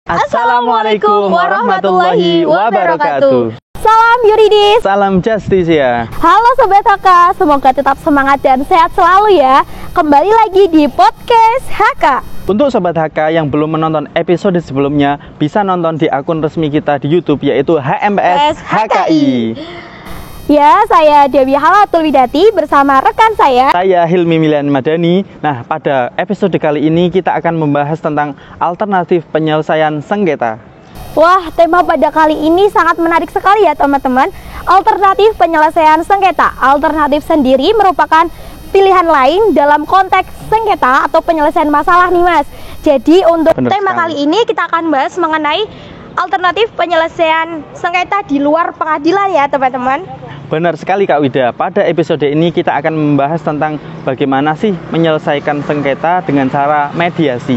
Assalamualaikum warahmatullahi wabarakatuh. Salam yuridis. Salam justisia. Halo Sobat HK, semoga tetap semangat dan sehat selalu ya. Kembali lagi di podcast HK. Untuk Sobat HK yang belum menonton episode sebelumnya, bisa nonton di akun resmi kita di YouTube, yaitu HMPS HKI. Ya, saya Dewi Halatul Widati bersama rekan saya Hilmi Milian Madani. Nah, pada episode kali ini kita akan membahas tentang alternatif penyelesaian sengketa. Wah, tema pada kali ini sangat menarik sekali ya teman-teman. Alternatif penyelesaian sengketa. Alternatif sendiri merupakan pilihan lain dalam konteks sengketa atau penyelesaian masalah nih Mas. Jadi untuk tema kali ini kita akan bahas mengenai alternatif penyelesaian sengketa di luar pengadilan ya teman-teman. Benar sekali Kak Wida. Pada episode ini kita akan membahas tentang bagaimana sih menyelesaikan sengketa dengan cara mediasi.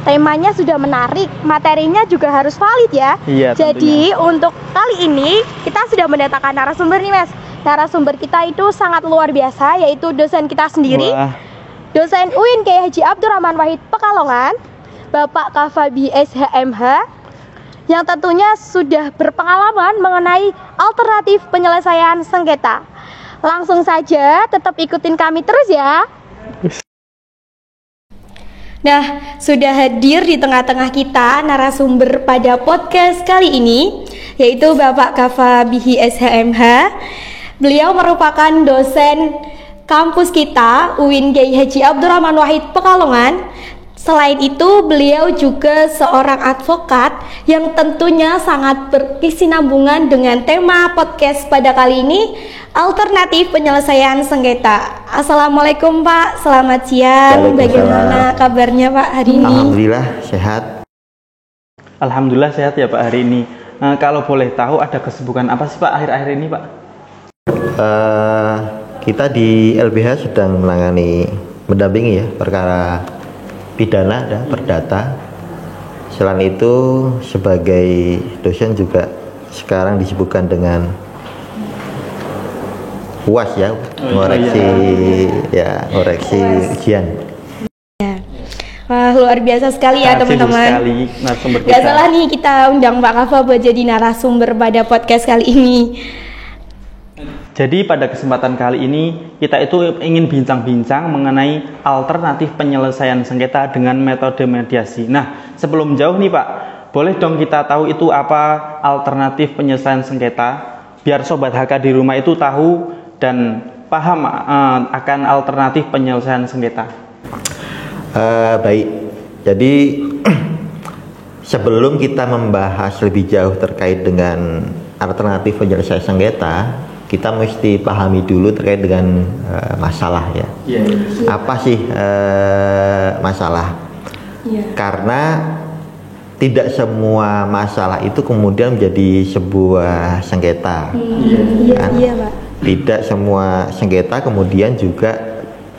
Temanya sudah menarik, materinya juga harus valid ya. Iya, jadi untuk kali ini kita sudah mendatangkan narasumber nih Mas. Narasumber kita itu sangat luar biasa, yaitu dosen kita sendiri. Wah. Dosen UIN Kiai Haji Abdurrahman Wahid Pekalongan, Bapak Kafabi SHMH, yang tentunya sudah berpengalaman mengenai alternatif penyelesaian sengketa. Langsung saja tetap ikutin kami terus ya. Nah, sudah hadir di tengah-tengah kita narasumber pada podcast kali ini, yaitu Bapak Kafabihi SHMH. Beliau merupakan dosen kampus kita UIN Kiai Haji Abdurrahman Wahid Pekalongan. Selain itu, beliau juga seorang advokat yang tentunya sangat berkesinambungan dengan tema podcast pada kali ini, alternatif penyelesaian sengketa. Assalamualaikum Pak, selamat siang. Bagaimana kabarnya Pak hari ini? Alhamdulillah sehat. Alhamdulillah sehat ya Pak hari ini. Kalau boleh tahu ada kesibukan apa sih Pak akhir-akhir ini Pak? Kita di LBH sedang mendampingi ya perkara pidana dan perdata. Selain itu sebagai dosen juga sekarang disibukkan dengan UAS ya, koreksi ujian. Ya. Wah, luar biasa sekali ya teman-teman. Gak salah nih kita undang Pak Kafa buat jadi narasumber pada podcast kali ini. Jadi pada kesempatan kali ini kita itu ingin bincang-bincang mengenai alternatif penyelesaian sengketa dengan metode mediasi. Nah, sebelum jauh nih Pak, boleh dong kita tahu itu apa alternatif penyelesaian sengketa, biar Sobat HK di rumah itu tahu dan paham akan alternatif penyelesaian sengketa. Baik, jadi sebelum kita membahas lebih jauh terkait dengan alternatif penyelesaian sengketa, kita mesti pahami dulu terkait dengan masalah ya. Apa sih masalah? Karena tidak semua masalah itu kemudian menjadi sebuah sengketa. Kan? Pak. Tidak semua sengketa kemudian juga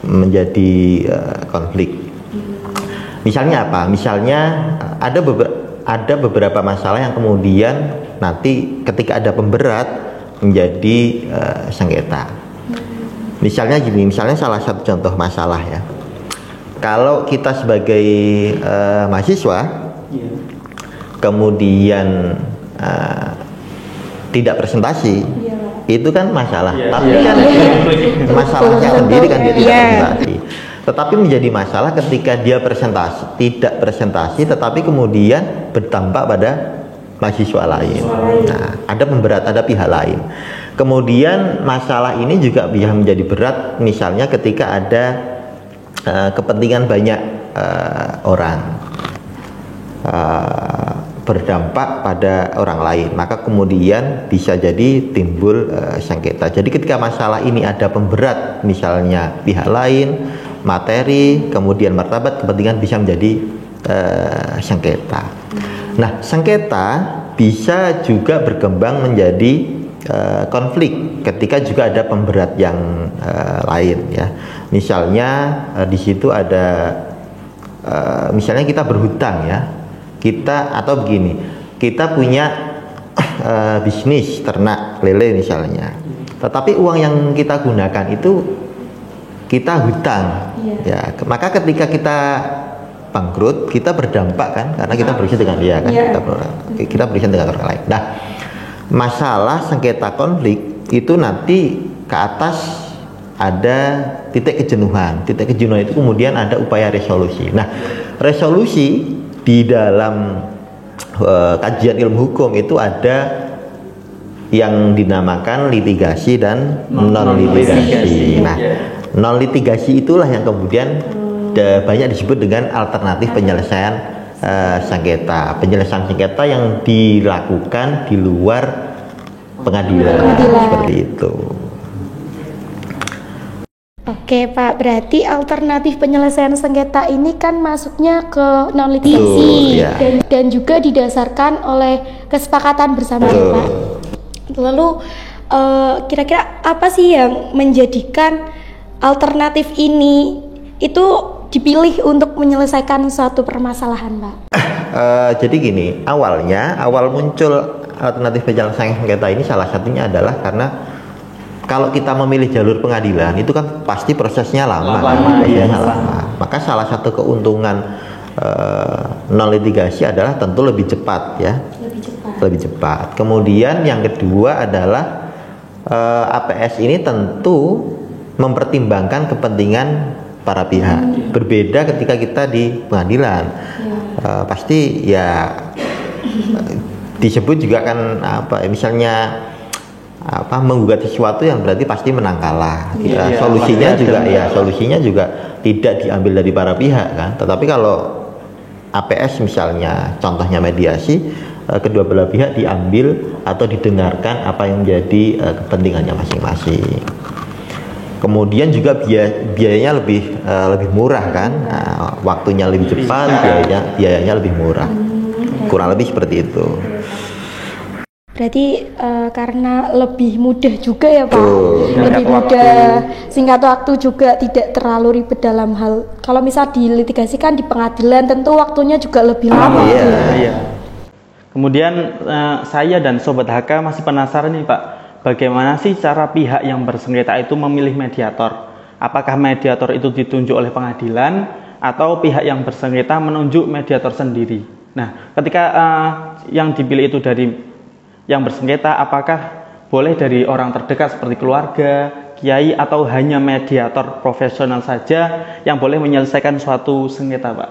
menjadi konflik. Misalnya apa? Misalnya ada beberapa masalah yang kemudian nanti ketika ada pemberat menjadi sengketa. Misalnya gini, misalnya salah satu contoh masalah ya. Kalau kita sebagai mahasiswa kemudian tidak presentasi, itu kan masalah. Tapi kan masalahnya sendiri kan dia tidak presentasi. Tetapi menjadi masalah ketika dia tidak presentasi, tetapi kemudian berdampak pada mahasiswa lain. Nah, ada pemberat, ada pihak lain. Kemudian masalah ini juga bisa menjadi berat misalnya ketika ada kepentingan banyak orang berdampak pada orang lain, maka kemudian bisa jadi timbul sengketa. Jadi ketika masalah ini ada pemberat misalnya pihak lain, materi, kemudian martabat, kepentingan bisa menjadi sengketa. Nah, sengketa bisa juga berkembang menjadi konflik ketika juga ada pemberat yang lain ya. Misalnya di situ ada misalnya kita berhutang ya. Atau begini, kita punya bisnis ternak lele misalnya. Tetapi uang yang kita gunakan itu kita hutang ya. Maka ketika kita bangkrut, kita berdampak kan, karena kita berurusan dengan dia kan, kita berurusan dengan orang lain. Nah, masalah sengketa konflik itu nanti ke atas ada titik kejenuhan. Titik kejenuhan itu kemudian ada upaya resolusi. Nah, resolusi di dalam kajian ilmu hukum itu ada yang dinamakan litigasi dan non litigasi. Nah, non litigasi itulah yang kemudian banyak disebut dengan alternatif penyelesaian sengketa. Penyelesaian sengketa yang dilakukan di luar pengadilan. Seperti itu. Oke Pak, berarti alternatif penyelesaian sengketa ini kan masuknya ke non litigasi dan juga didasarkan oleh kesepakatan bersama ya Pak. Lalu kira-kira apa sih yang menjadikan alternatif ini itu dipilih untuk menyelesaikan suatu permasalahan Pak? Jadi gini, awal muncul alternatif penyelesaian sengketa ini salah satunya adalah karena kalau kita memilih jalur pengadilan itu kan pasti prosesnya lama. Maka salah satu keuntungan non litigasi adalah tentu lebih cepat ya. Lebih cepat. Kemudian yang kedua adalah APS ini tentu mempertimbangkan kepentingan para pihak. Berbeda ketika kita di pengadilan. Pasti ya disebut juga kan misalnya menggugat sesuatu yang berarti pasti menang kalah. Solusinya juga tidak diambil dari para pihak kan. Tetapi kalau APS misalnya contohnya mediasi, kedua belah pihak diambil atau didengarkan apa yang menjadi kepentingannya masing-masing. Kemudian juga biayanya lebih murah kan. Waktunya lebih cepat, biayanya lebih murah. Kurang lebih seperti itu. Berarti karena lebih mudah juga ya Pak, lebih mudah, singkat waktu juga, tidak terlalu ribet dalam hal. Kalau misal dilitigasi kan di pengadilan tentu waktunya juga lebih lama. Kemudian saya dan Sobat HK masih penasaran nih Pak, bagaimana sih cara pihak yang bersengketa itu memilih mediator? Apakah mediator itu ditunjuk oleh pengadilan atau pihak yang bersengketa menunjuk mediator sendiri? Nah, ketika yang dipilih itu dari yang bersengketa, apakah boleh dari orang terdekat seperti keluarga, kiai, atau hanya mediator profesional saja yang boleh menyelesaikan suatu sengketa, Pak?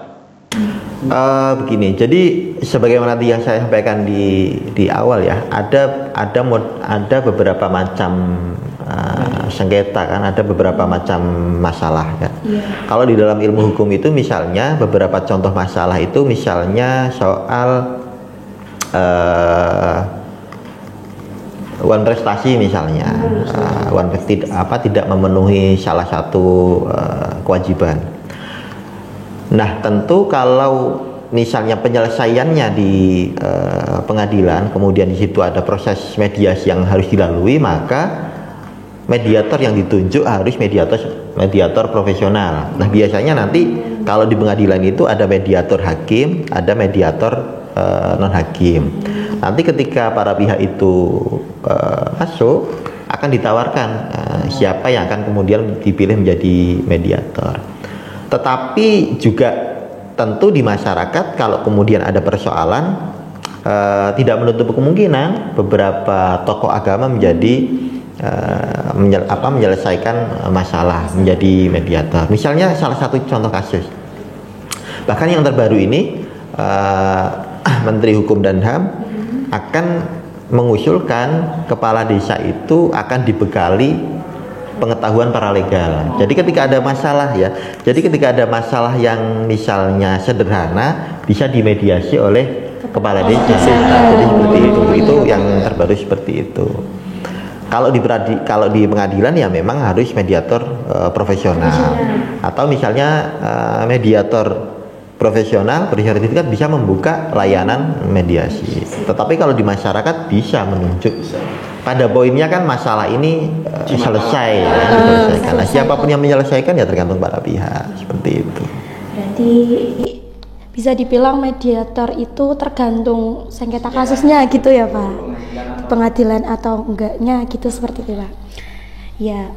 Begini, jadi sebagaimana tadi yang saya sampaikan di awal ya, ada beberapa macam sengketa kan, ada beberapa macam masalah kan. Kalau di dalam ilmu hukum itu misalnya beberapa contoh masalah itu misalnya soal wan prestasi misalnya, tidak memenuhi salah satu kewajiban. Nah, tentu kalau misalnya penyelesaiannya di pengadilan, kemudian di situ ada proses mediasi yang harus dilalui, maka mediator yang ditunjuk harus mediator profesional. Nah, biasanya nanti kalau di pengadilan itu ada mediator hakim, ada mediator non hakim. Nanti ketika para pihak itu masuk, akan ditawarkan siapa yang akan kemudian dipilih menjadi mediator. Tetapi juga tentu di masyarakat kalau kemudian ada persoalan, tidak menutup kemungkinan beberapa tokoh agama menjadi menyelesaikan masalah, menjadi mediator. Misalnya salah satu contoh kasus, bahkan yang terbaru ini Menteri Hukum dan HAM akan mengusulkan kepala desa itu akan dibekali pengetahuan paralegal. Jadi ketika ada masalah yang misalnya sederhana bisa dimediasi oleh kepala desa. Jadi seperti itu yang terbaru seperti itu. Kalau di pengadilan ya memang harus mediator profesional, atau misalnya mediator profesional bersertifikat bisa membuka layanan mediasi. Tetapi kalau di masyarakat bisa menunjuk. Pada poinnya kan masalah ini selesai. Nah, siapapun yang menyelesaikan ya tergantung pada pihak, seperti itu. Berarti bisa dibilang mediator itu tergantung sengketa kasusnya gitu ya Pak, pengadilan atau enggaknya gitu, seperti itu Pak. Ya,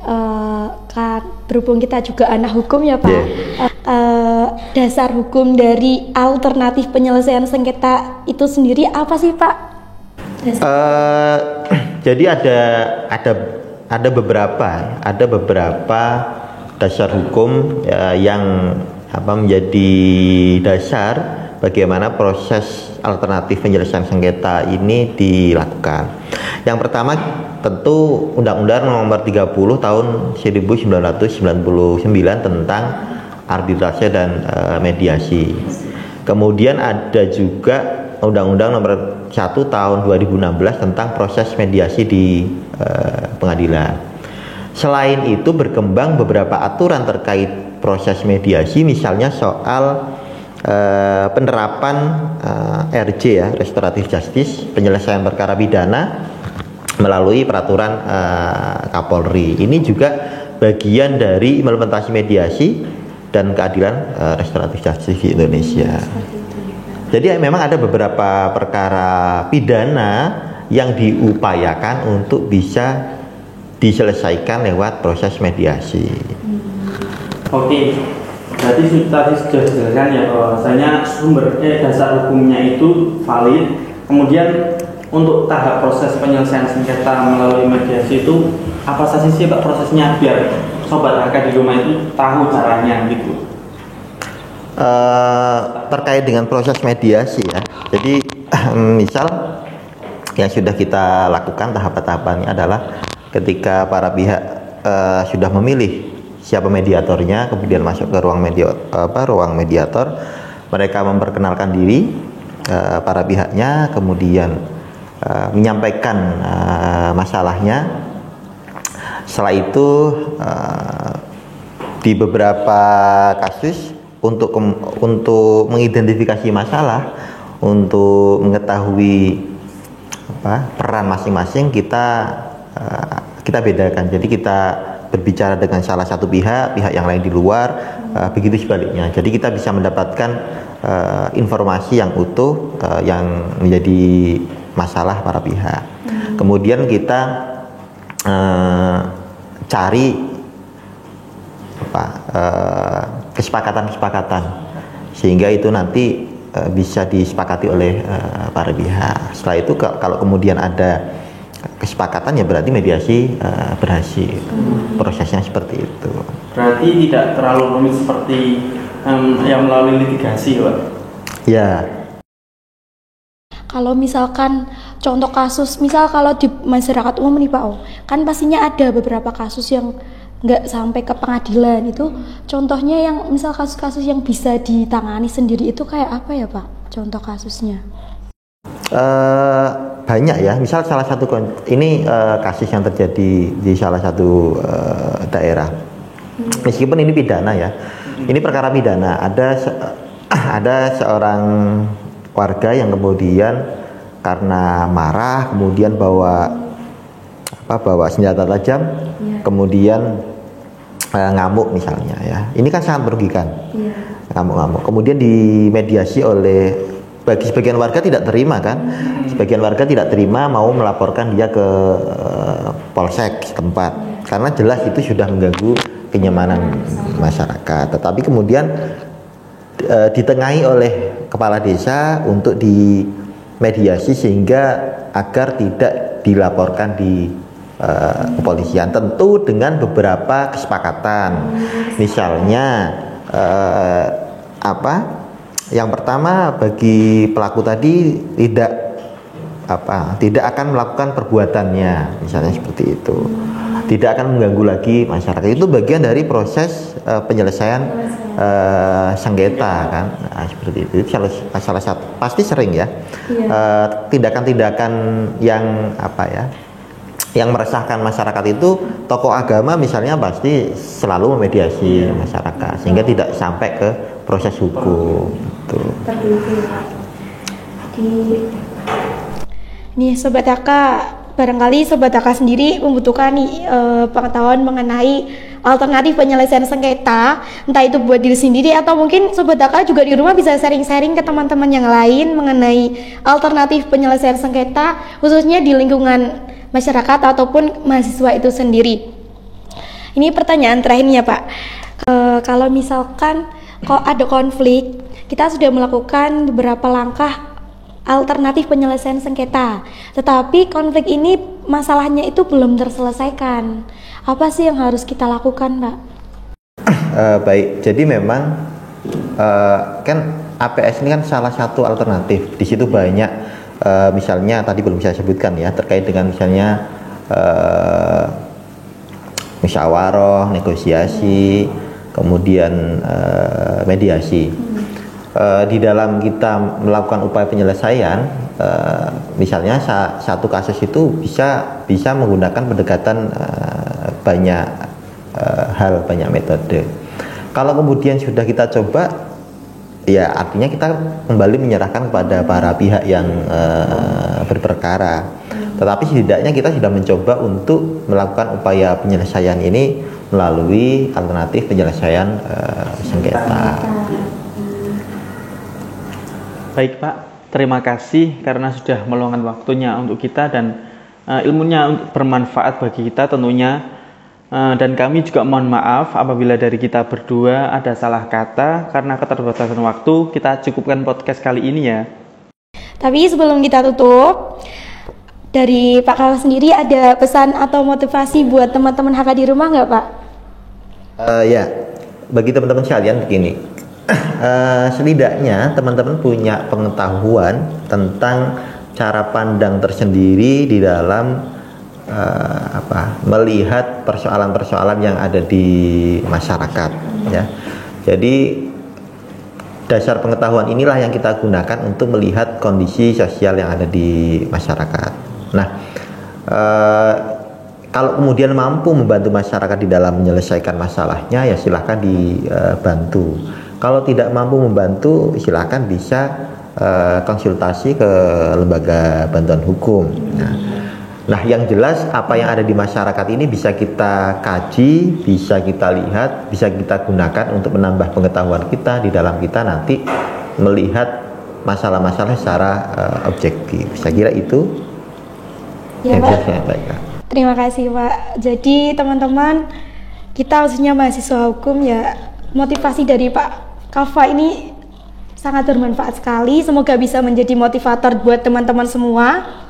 kan berhubung kita juga anak hukum ya Pak. dasar hukum dari alternatif penyelesaian sengketa itu sendiri apa sih Pak? Jadi ada beberapa dasar hukum yang menjadi dasar bagaimana proses alternatif penyelesaian sengketa ini dilakukan. Yang pertama tentu Undang-Undang Nomor 30 Tahun 1999 tentang arbitrase dan mediasi. Kemudian ada juga Undang-Undang Nomor 1 Tahun 2016 tentang proses mediasi di pengadilan. Selain itu berkembang beberapa aturan terkait proses mediasi, misalnya soal penerapan RJ ya, Restoratif Justice, penyelesaian perkara pidana melalui peraturan Kapolri. Ini juga bagian dari implementasi mediasi dan keadilan restoratif justice di Indonesia. Jadi memang ada beberapa perkara pidana yang diupayakan untuk bisa diselesaikan lewat proses mediasi. Oke. Berarti tadi sudah dijelaskan ya bahwasanya dasar hukumnya itu valid. Kemudian untuk tahap proses penyelesaian sengketa melalui mediasi itu apa saja sih Pak prosesnya biar sobat HK di rumah itu tahu caranya gitu? Terkait dengan proses mediasi ya. Jadi misal yang sudah kita lakukan tahapan-tahapannya adalah ketika para pihak sudah memilih siapa mediatornya, kemudian masuk ke ruang mediator, mereka memperkenalkan diri para pihaknya, kemudian menyampaikan masalahnya. Setelah itu di beberapa kasus untuk mengidentifikasi masalah, untuk mengetahui peran masing-masing kita bedakan. Jadi kita berbicara dengan salah satu pihak yang lain di luar, begitu sebaliknya. Jadi kita bisa mendapatkan informasi yang utuh yang menjadi masalah para pihak. Kemudian kita cari kesepakatan sehingga itu nanti bisa disepakati oleh para pihak. Setelah itu kalau kemudian ada kesepakatan ya berarti mediasi berhasil. Prosesnya seperti itu. Berarti tidak terlalu rumit seperti yang melalui litigasi, Pak? Ya. Kalau misalkan contoh kasus, misal kalau di masyarakat umum nih Pak, kan pastinya ada beberapa kasus yang nggak sampai ke pengadilan. Itu contohnya yang misal kasus-kasus yang bisa ditangani sendiri itu kayak apa ya Pak? Contoh kasusnya? Banyak ya. Misal salah satu kasus yang terjadi di salah satu daerah. Meskipun ini pidana ya. Ini perkara pidana. Ada seorang warga yang kemudian karena marah kemudian bawa senjata tajam, kemudian ngamuk misalnya ya. Ini kan sangat merugikan. Ngamuk-ngamuk. Kemudian dimediasi oleh bagi sebagian warga tidak terima kan. Sebagian warga tidak terima, mau melaporkan dia ke polsek setempat karena jelas itu sudah mengganggu kenyamanan masyarakat. Tetapi kemudian ditengahi oleh kepala desa untuk dimediasi sehingga agar tidak dilaporkan di kepolisian, tentu dengan beberapa kesepakatan. Misalnya yang pertama, bagi pelaku tadi tidak akan melakukan perbuatannya, misalnya seperti itu. Tidak akan mengganggu lagi masyarakat. Itu bagian dari proses penyelesaian sengketa kan. Nah, seperti itu. Salah satu pasti sering ya. Tindakan-tindakan yang yang meresahkan masyarakat itu, tokoh agama misalnya pasti selalu memediasi masyarakat sehingga tidak sampai ke proses hukum. Nih Sobat HK, barangkali Sobat HK sendiri membutuhkan pengetahuan mengenai alternatif penyelesaian sengketa, entah itu buat diri sendiri atau mungkin Sobat HK juga di rumah bisa sharing-sharing ke teman-teman yang lain mengenai alternatif penyelesaian sengketa, khususnya di lingkungan masyarakat ataupun mahasiswa itu sendiri. Ini pertanyaan terakhirnya Pak, kalau misalkan kok ada konflik, kita sudah melakukan beberapa langkah alternatif penyelesaian sengketa. Tetapi konflik ini masalahnya itu belum terselesaikan. Apa sih yang harus kita lakukan, Pak? Baik, jadi memang kan APS ini kan salah satu alternatif. Di situ banyak misalnya tadi belum saya sebutkan ya, terkait dengan misalnya musyawarah, negosiasi, kemudian mediasi. Di dalam kita melakukan upaya penyelesaian, misalnya satu kasus itu bisa menggunakan pendekatan banyak hal, banyak metode. Kalau kemudian sudah kita coba, ya artinya kita kembali menyerahkan kepada para pihak yang berperkara. Tetapi setidaknya kita sudah mencoba untuk melakukan upaya penyelesaian ini melalui alternatif penyelesaian sengketa. Baik Pak, terima kasih karena sudah meluangkan waktunya untuk kita dan ilmunya bermanfaat bagi kita tentunya. Dan kami juga mohon maaf apabila dari kita berdua ada salah kata karena keterbatasan waktu. Kita cukupkan podcast kali ini ya. Tapi sebelum kita tutup, dari Pak Kafa sendiri ada pesan atau motivasi buat teman-teman HK di rumah nggak Pak? Ya, bagi teman-teman sekalian begini, setidaknya teman-teman punya pengetahuan tentang cara pandang tersendiri di dalam melihat persoalan-persoalan yang ada di masyarakat ya. Jadi dasar pengetahuan inilah yang kita gunakan untuk melihat kondisi sosial yang ada di masyarakat. Nah, kalau kemudian mampu membantu masyarakat di dalam menyelesaikan masalahnya, ya silahkan dibantu. Kalau tidak mampu membantu, silahkan bisa konsultasi ke lembaga bantuan hukum. Nah, yang jelas apa yang ada di masyarakat ini bisa kita kaji, bisa kita lihat, bisa kita gunakan untuk menambah pengetahuan kita di dalam kita nanti melihat masalah-masalah secara objektif. Saya kira itu ya, yang bisa saya baikkan. Terima kasih Pak. Jadi teman-teman, kita khususnya mahasiswa hukum ya, motivasi dari Pak Kafa ini sangat bermanfaat sekali. Semoga bisa menjadi motivator buat teman-teman semua.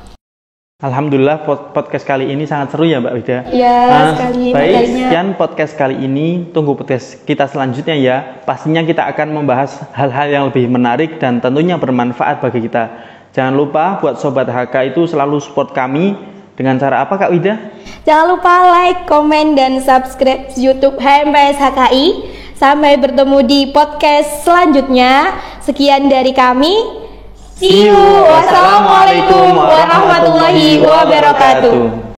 Alhamdulillah podcast kali ini sangat seru ya Mbak Wida. Ya, sekali. Baik, sekian podcast kali ini. Tunggu podcast kita selanjutnya ya. Pastinya kita akan membahas hal-hal yang lebih menarik dan tentunya bermanfaat bagi kita. Jangan lupa buat Sobat HK itu selalu support kami dengan cara apa Kak Wida? Jangan lupa like, komen, dan subscribe YouTube HMPS HKI. Sampai bertemu di podcast selanjutnya. Sekian dari kami. See you. Wassalamualaikum warahmatullahi wabarakatuh.